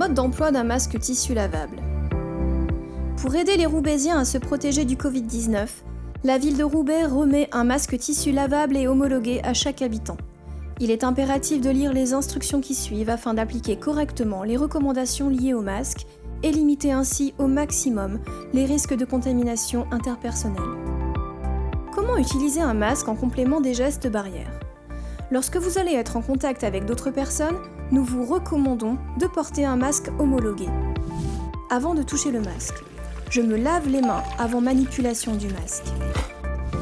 Mode d'emploi d'un masque tissu lavable. Pour aider les Roubaisiens à se protéger du Covid-19, la ville de Roubaix remet un masque tissu lavable et homologué à chaque habitant. Il est impératif de lire les instructions qui suivent afin d'appliquer correctement les recommandations liées au masque et limiter ainsi au maximum les risques de contamination interpersonnelle. Comment utiliser un masque en complément des gestes barrières ? Lorsque vous allez être en contact avec d'autres personnes, nous vous recommandons de porter un masque homologué. Avant de toucher le masque, je me lave les mains avant manipulation du masque.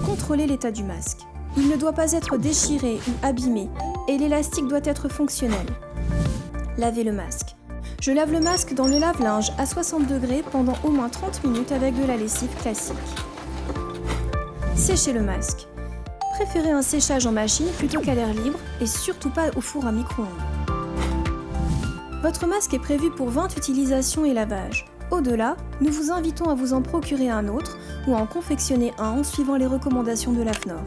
Contrôlez l'état du masque. Il ne doit pas être déchiré ou abîmé et l'élastique doit être fonctionnel. Lavez le masque. Je lave le masque dans le lave-linge à 60 degrés pendant au moins 30 minutes avec de la lessive classique. Séchez le masque. Préférez un séchage en machine plutôt qu'à l'air libre et surtout pas au four à micro-ondes. Votre masque est prévu pour 20 utilisations et lavage. Au-delà, nous vous invitons à vous en procurer un autre ou à en confectionner un en suivant les recommandations de l'AFNOR.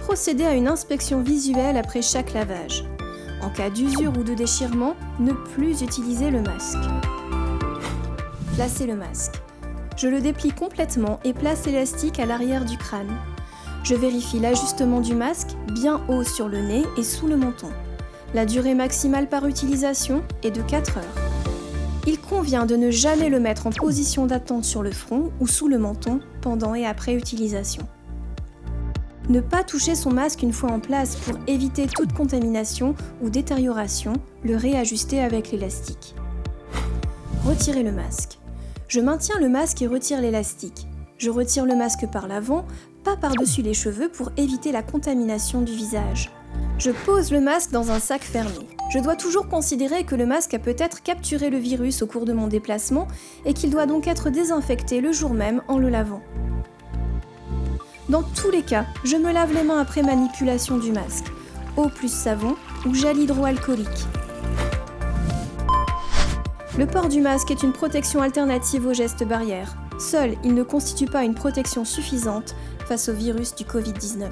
Procédez à une inspection visuelle après chaque lavage. En cas d'usure ou de déchirement, ne plus utiliser le masque. Placez le masque. Je le déplie complètement et place l'élastique à l'arrière du crâne. Je vérifie l'ajustement du masque bien haut sur le nez et sous le menton. La durée maximale par utilisation est de 4 heures. Il convient de ne jamais le mettre en position d'attente sur le front ou sous le menton pendant et après utilisation. Ne pas toucher son masque une fois en place pour éviter toute contamination ou détérioration, le réajuster avec l'élastique. Retirez le masque. Je maintiens le masque et retire l'élastique. Je retire le masque par l'avant, pas par-dessus les cheveux pour éviter la contamination du visage. Je pose le masque dans un sac fermé. Je dois toujours considérer que le masque a peut-être capturé le virus au cours de mon déplacement et qu'il doit donc être désinfecté le jour même en le lavant. Dans tous les cas, je me lave les mains après manipulation du masque. Eau plus savon ou gel hydroalcoolique. Le port du masque est une protection alternative aux gestes barrières. Seul, il ne constitue pas une protection suffisante face au virus du Covid-19.